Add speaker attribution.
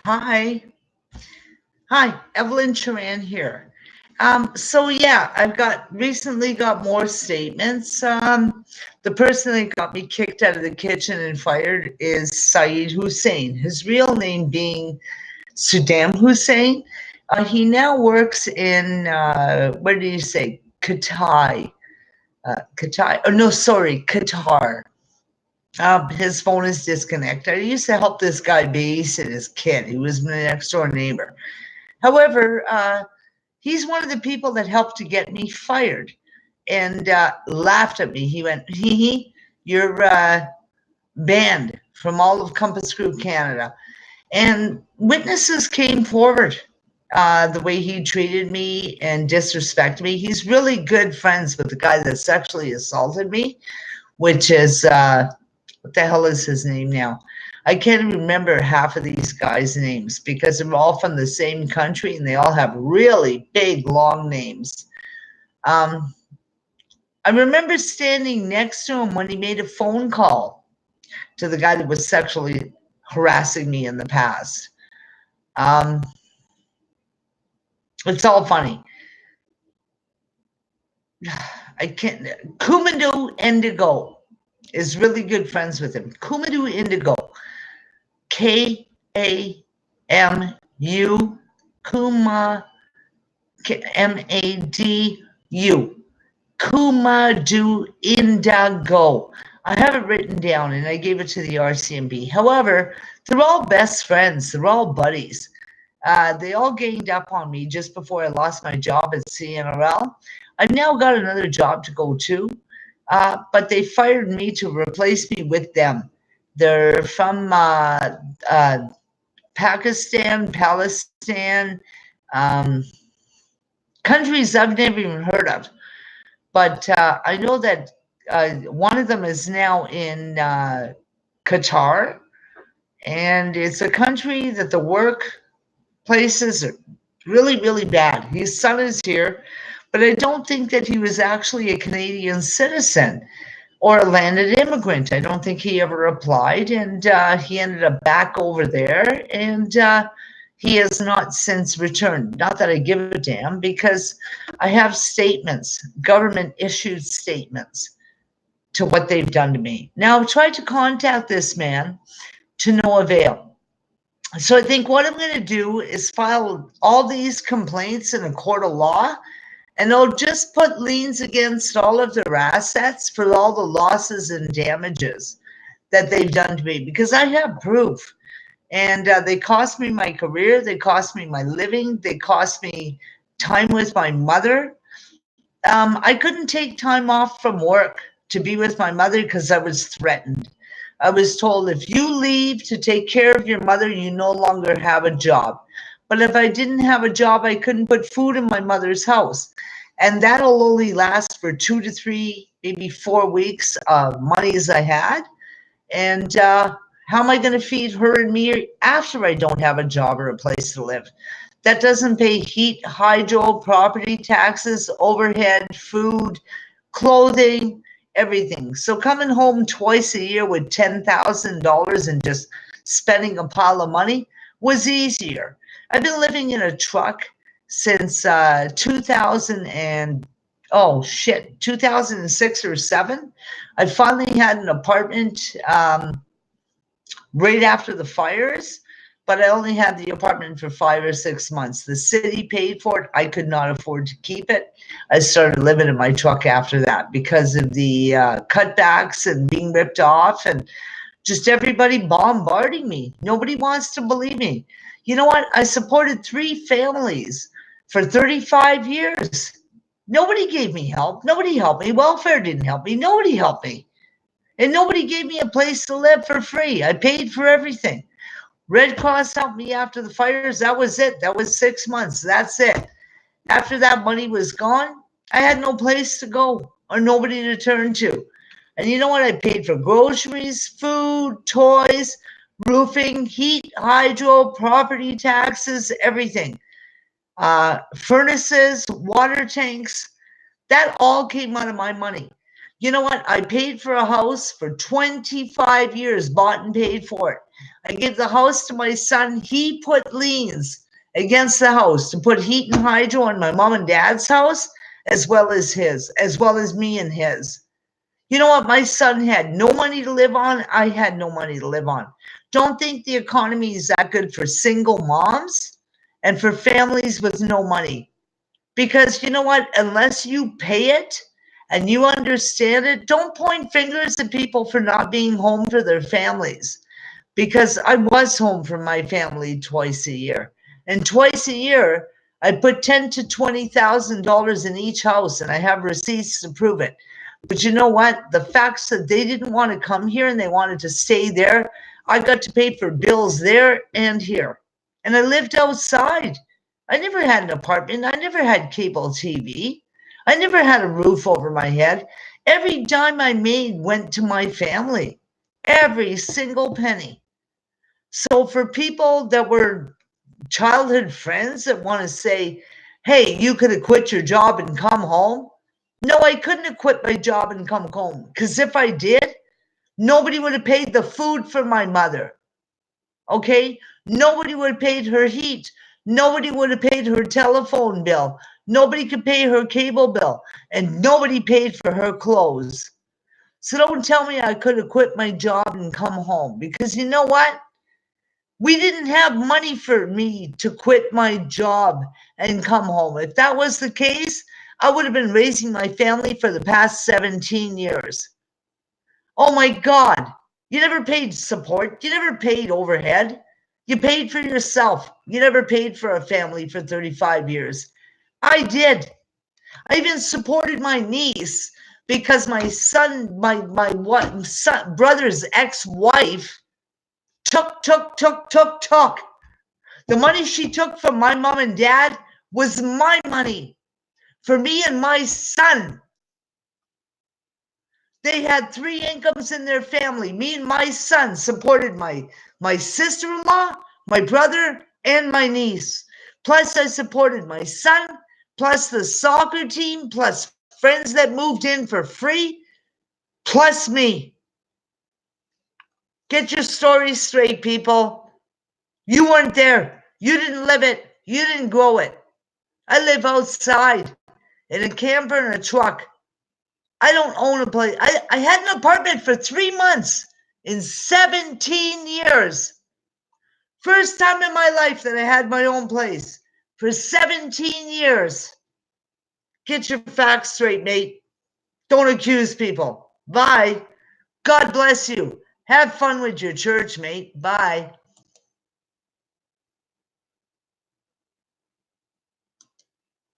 Speaker 1: Hi. Hi, Evelyn Charan here. So yeah, I've got recently got more statements. The person that got me kicked out of the kitchen and fired is Saeed Hussein, his real name being Saddam Hussein. He now works in, what did you say? Qatar. Qatar. Oh, no, sorry, Qatar. His phone is disconnected. I used to help this guy babysit his kid. He was my next door neighbor. However, he's one of the people that helped to get me fired and laughed at me. He went, hee, you're banned from all of Compass Group Canada. And witnesses came forward the way he treated me and disrespected me. He's really good friends with the guy that sexually assaulted me, which is, what the hell is his name now? I can't remember half of these guys' names because they're all from the same country and they all have really big, long names. I remember standing next to him when he made a phone call to the guy that was sexually harassing me in the past. It's all funny. I can't. Kumandu Indigo is really good friends with him. Kumandu Indigo. K-A-M-U, Kuma, M-A-D-U, Kumadu Indigo. I have it written down and I gave it to the RCMP. However, they're all best friends. They're all buddies. They all ganged up on me just before I lost my job at CNRL. I've now got another job to go to, but they fired me to replace me with them. They're from Pakistan, Palestine, countries I've never even heard of. But I know that one of them is now in Qatar, and it's a country that the workplaces are really, really bad. His son is here, but I don't think that he was actually a Canadian citizen or a landed immigrant. I don't think he ever applied, and he ended up back over there, and he has not since returned. Not that I give a damn, because I have statements, government issued statements to what they've done to me. Now, I've tried to contact this man to no avail. So I think what I'm going to do is file all these complaints in a court of law, and they'll just put liens against all of their assets for all the losses and damages that they've done to me, because I have proof. And they cost me my career. They cost me my living. They cost me time with my mother. I couldn't take time off from work to be with my mother because I was threatened. I was told, if you leave to take care of your mother, you no longer have a job. But if I didn't have a job, I couldn't put food in my mother's house. And that'll only last for 2 to 3, maybe 4 weeks of monies I had. And how am I going to feed her and me after I don't have a job or a place to live? That doesn't pay heat, hydro, property taxes, overhead, food, clothing, everything. So coming home twice a year with $10,000 and just spending a pile of money was easier. I've been living in a truck since 2006 or 7. I finally had an apartment right after the fires, but I only had the apartment for 5 or 6 months. The city paid for it. I could not afford to keep it. I started living in my truck after that because of the cutbacks and being ripped off and just everybody bombarding me. Nobody wants to believe me. You know what? I supported 3 families for 35 years. Nobody gave me help. Nobody helped me. Welfare didn't help me. Nobody helped me. And nobody gave me a place to live for free. I paid for everything. Red Cross helped me after the fires. That was it. That was 6 months. That's it. After that money was gone, I had no place to go or nobody to turn to. And you know what? I paid for groceries, food, toys, roofing, heat, hydro, property taxes, everything. Furnaces, water tanks. That all came out of my money. You know what? I paid for a house for 25 years, bought and paid for it. I gave the house to my son. He put liens against the house to put heat and hydro on my mom and dad's house, as well as his, as well as me and his. You know what? My son had no money to live on. I had no money to live on. Don't think the economy is that good for single moms and for families with no money. Because you know what? Unless you pay it and you understand it, don't point fingers at people for not being home for their families. Because I was home for my family twice a year. And twice a year, I put $10,000 to $20,000 in each house, and I have receipts to prove it. But you know what? The facts that they didn't want to come here and they wanted to stay there, I got to pay for bills there and here. And I lived outside. I never had an apartment. I never had cable TV. I never had a roof over my head. Every dime I made went to my family. Every single penny. So for people that were childhood friends that want to say, hey, you could have quit your job and come home. No, I couldn't have quit my job and come home, because if I did, nobody would have paid the food for my mother. Okay? Nobody would have paid her heat. Nobody would have paid her telephone bill. Nobody could pay her cable bill. And nobody paid for her clothes. So don't tell me I could have quit my job and come home, because you know what? We didn't have money for me to quit my job and come home. If that was the case, I would have been raising my family for the past 17 years. Oh my God. You never paid support. You never paid overhead. You paid for yourself. You never paid for a family for 35 years. I did. I even supported my niece because my son, my brother's ex-wife took. The money she took from my mom and dad was my money for me and my son. They had 3 incomes in their family. Me and my son supported my sister-in-law, my brother, and my niece. Plus, I supported my son, plus the soccer team, plus friends that moved in for free, plus me. Get your stories straight, people. You weren't there. You didn't live it. You didn't grow it. I live outside in a camper and a truck. I don't own a place. I had an apartment for 3 months in 17 years. First time in my life that I had my own place for 17 years. Get your facts straight, mate. Don't accuse people. Bye. God bless you. Have fun with your church, mate. Bye.